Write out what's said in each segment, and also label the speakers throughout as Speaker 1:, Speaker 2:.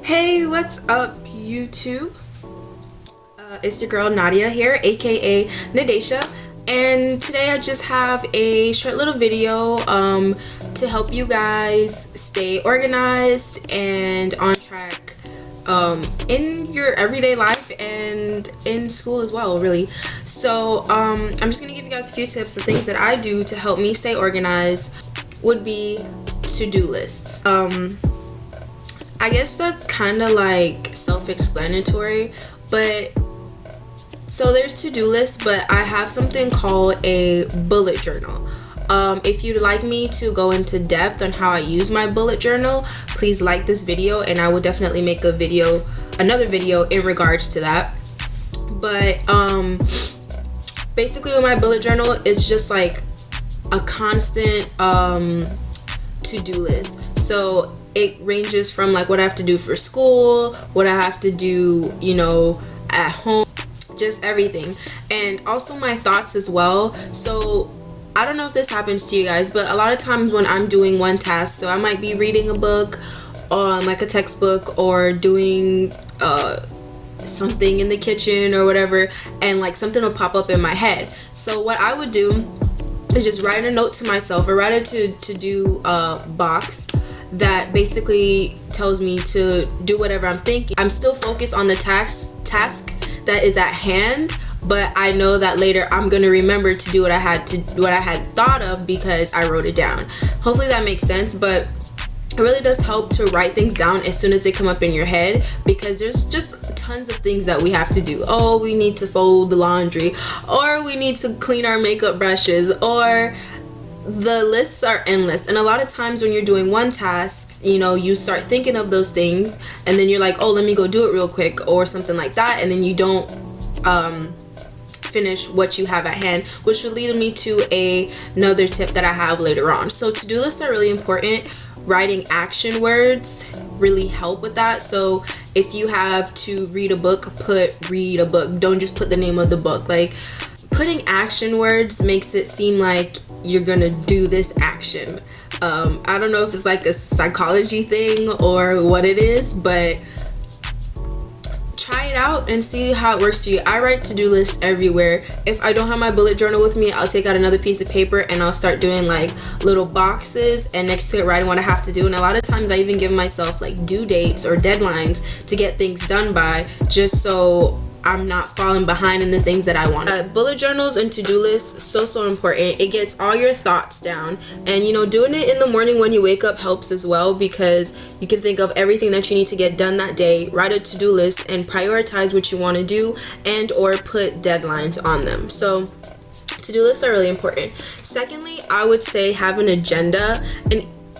Speaker 1: Hey, what's up, YouTube? It's your girl Nadia here, aka Nadaysha, and today I just have a short little video to help you guys stay organized and on track in your everyday life and in school as well, really. So I'm just gonna give you guys a few tips. The things that I do to help me stay organized would be to-do lists. I guess that's kind of like self-explanatory, but so there's to-do lists, but I have something called a bullet journal. If you'd like me to go into depth on how I use my bullet journal, please like this video and I will definitely make another video in regards to that. But basically with my bullet journal, it's just like a constant to-do list. So it ranges from like what I have to do for school, what I have to do, you know, at home, just everything, and also my thoughts as well. So I don't know if this happens to you guys, but a lot of times when I'm doing one task, so I might be reading a book, like a textbook, or doing something in the kitchen or whatever, and like something will pop up in my head. So what I would do is just write a note to myself, or write a to-do box that basically tells me to do whatever I'm thinking. I'm still focused on the task that is at hand, but I know that later I'm gonna remember to do what I had thought of because I wrote it down. Hopefully that makes sense, but it really does help to write things down as soon as they come up in your head, because there's just tons of things that we have to do. Oh, we need to fold the laundry, or we need to clean our makeup brushes, or the lists are endless. And a lot of times when you're doing one task, you know, you start thinking of those things and then you're like, oh, let me go do it real quick or something like that, and then you don't finish what you have at hand, which will lead me to another tip that I have later on. So to-do lists are really important. Writing action words really help with that. So if you have to read a book, read a book. Don't just put the name of the book. Like, putting action words makes it seem like you're gonna do this action. I don't know if it's like a psychology thing or what it is, but try it out and see how it works for you. I write to-do lists everywhere. If I don't have my bullet journal with me, I'll take out another piece of paper and I'll start doing like little boxes, and next to it writing what I have to do. And a lot of times I even give myself like due dates or deadlines to get things done by, just so I'm not falling behind in the things that I want. Bullet journals and to-do lists, so important. It gets all your thoughts down, and you know, doing it in the morning when you wake up helps as well, because you can think of everything that you need to get done that day, write a to-do list, and prioritize what you want to do, and or put deadlines on them. So to-do lists are really important. Secondly, I would say have an agenda,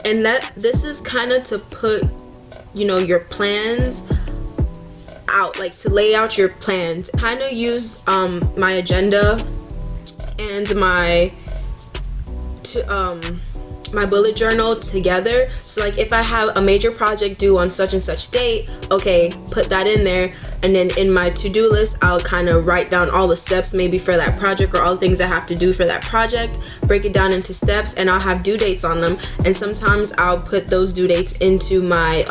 Speaker 1: and that this is kind of to put, you know, your plans out, like to lay out your plans. Kind of use my agenda and my bullet journal together. So like if I have a major project due on such and such date, okay, put that in there, and then in my to-do list I'll kind of write down all the steps maybe for that project, or all the things I have to do for that project, break it down into steps, and I'll have due dates on them. And sometimes I'll put those due dates into my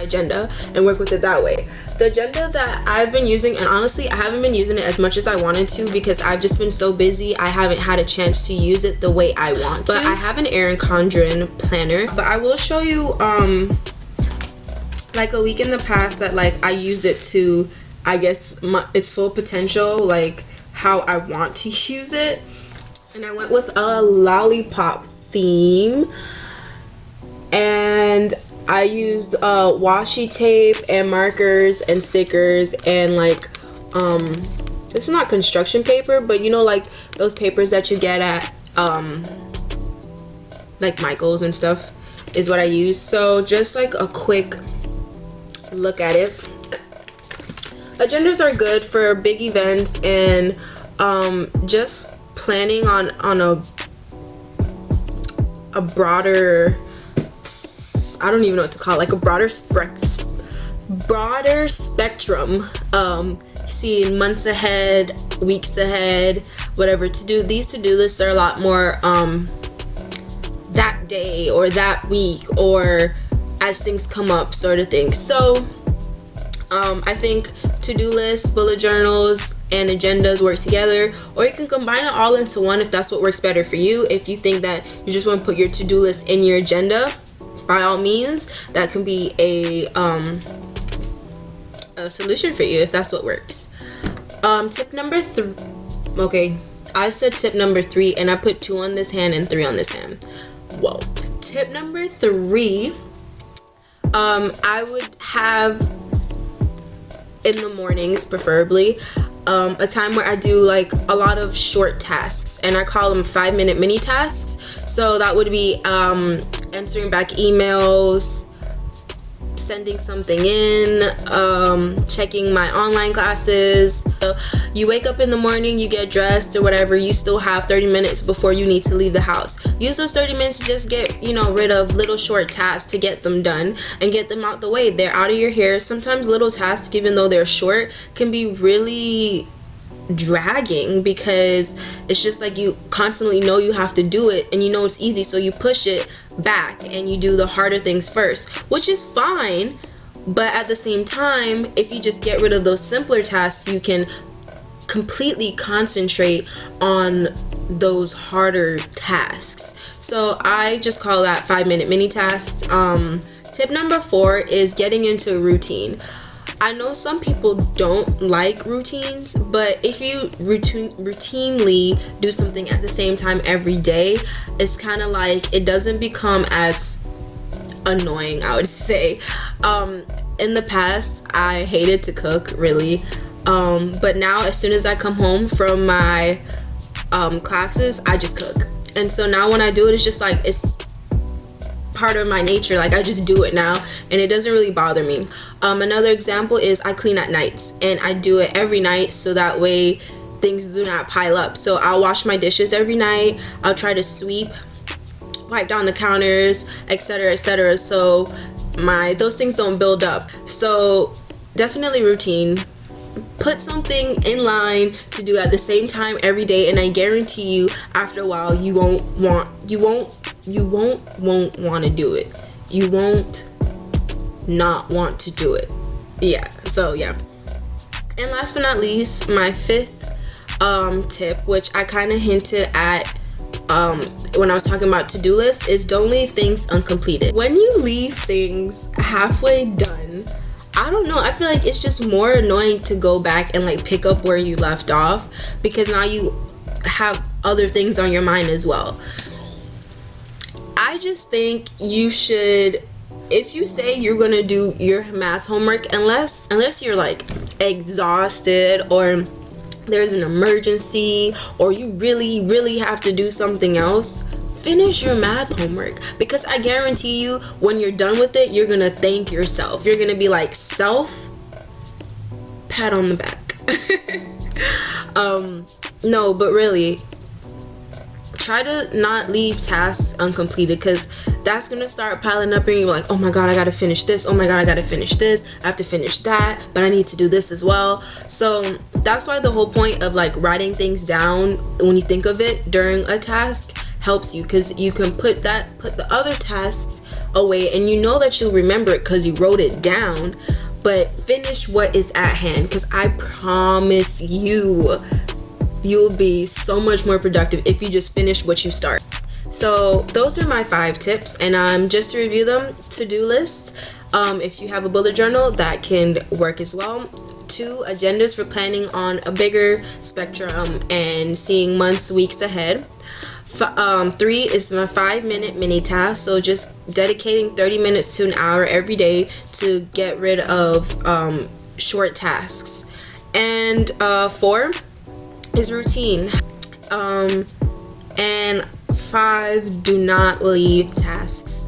Speaker 1: agenda and work with it that way. The agenda that I've been using, and honestly I haven't been using it as much as I wanted to because I've just been so busy, I haven't had a chance to use it the way I want to. But I have an Erin Condren planner, but I will show you like a week in the past that like I use it to, I guess, its full potential, like how I want to use it. And I went with a lollipop theme, and I used washi tape and markers and stickers, and like this is not construction paper, but you know, like those papers that you get at like Michael's and stuff is what I use. So just like a quick look at it. Agendas are good for big events and just planning on a broader, I don't even know what to call it, like a broader spectrum, seeing months ahead, weeks ahead, whatever to do. These to-do lists are a lot more that day or that week or as things come up, sort of thing. So I think to-do lists, bullet journals, and agendas work together, or you can combine it all into one if that's what works better for you. If you think that you just want to put your to-do list in your agenda, by all means, that can be a solution for you if that's what works. Tip number 3. Okay, I said tip number 3 and I put 2 on this hand and 3 on this hand. Whoa. Tip number 3, I would have in the mornings, preferably, a time where I do like a lot of short tasks, and I call them 5-minute mini tasks. So that would be answering back emails, sending something in, checking my online classes. So you wake up in the morning, you get dressed or whatever, you still have 30 minutes before you need to leave the house. Use those 30 minutes to just get, rid of little short tasks to get them done and get them out the way. They're out of your hair. Sometimes little tasks, even though they're short, can be really dragging because it's just like you constantly know you have to do it and it's easy, so you push it back and you do the harder things first, which is fine. But at the same time, if you just get rid of those simpler tasks, you can completely concentrate on those harder tasks. So I just call that 5-minute mini tasks. Tip number 4 is getting into a routine. I know some people don't like routines, but if you routinely do something at the same time every day, it's kind of like it doesn't become as annoying, I would say. In the past, I hated to cook, really. But now, as soon as I come home from my classes, I just cook. And so now when I do it, it's just like it's part of my nature. Like, I just do it now and it doesn't really bother me. Another example is I clean at nights, and I do it every night so that way things do not pile up. So I'll wash my dishes every night. I'll try to sweep, wipe down the counters, etc., etc., so those things don't build up. So definitely routine. Put something in line to do at the same time every day, and I guarantee you after a while you won't want to do it. You won't not want to do it. Yeah. So yeah. And last but not least, my 5th tip, which I kind of hinted at when I was talking about to-do lists, is don't leave things uncompleted. When you leave things halfway done, I don't know, I feel like it's just more annoying to go back and like pick up where you left off, because now you have other things on your mind as well. I just think you should, if you say you're gonna do your math homework, unless you're like exhausted or there's an emergency or you really have to do something else, finish your math homework, because I guarantee you when you're done with it, you're gonna thank yourself. You're gonna be like, self pat on the back. No, but really, try to not leave tasks uncompleted, because that's gonna start piling up and you're like, oh my god, I gotta finish this, oh my god, I gotta finish this, I have to finish that, but I need to do this as well. So that's why the whole point of like writing things down when you think of it during a task helps you, because you can put the other tasks away and you know that you'll remember it because you wrote it down. But finish what is at hand, because I promise you'll be so much more productive if you just finish what you start. So those are my 5 tips, and just to review them: to-do list, if you have a bullet journal, that can work as well. 2, agendas for planning on a bigger spectrum and seeing months, weeks ahead. 3 is my 5-minute mini task, so just dedicating 30 minutes to an hour every day to get rid of short tasks. And 4 is routine. And 5, do not leave tasks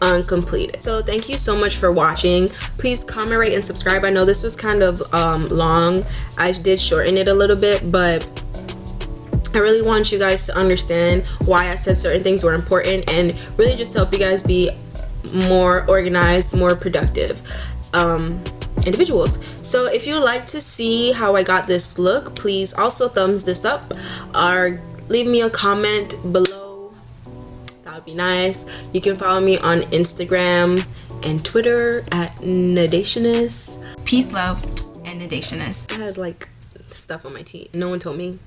Speaker 1: uncompleted. So thank you so much for watching. Please comment, rate, and subscribe. I know this was kind of long. I did shorten it a little bit, but I really want you guys to understand why I said certain things were important, and really just help you guys be more organized, more productive individuals. So if you'd like to see how I got this look, please also thumbs this up or leave me a comment below. That would be nice. You can follow me on Instagram and Twitter at Nadayshaness.
Speaker 2: Peace, love, and Nadayshaness.
Speaker 1: I had like stuff on my teeth. No one told me.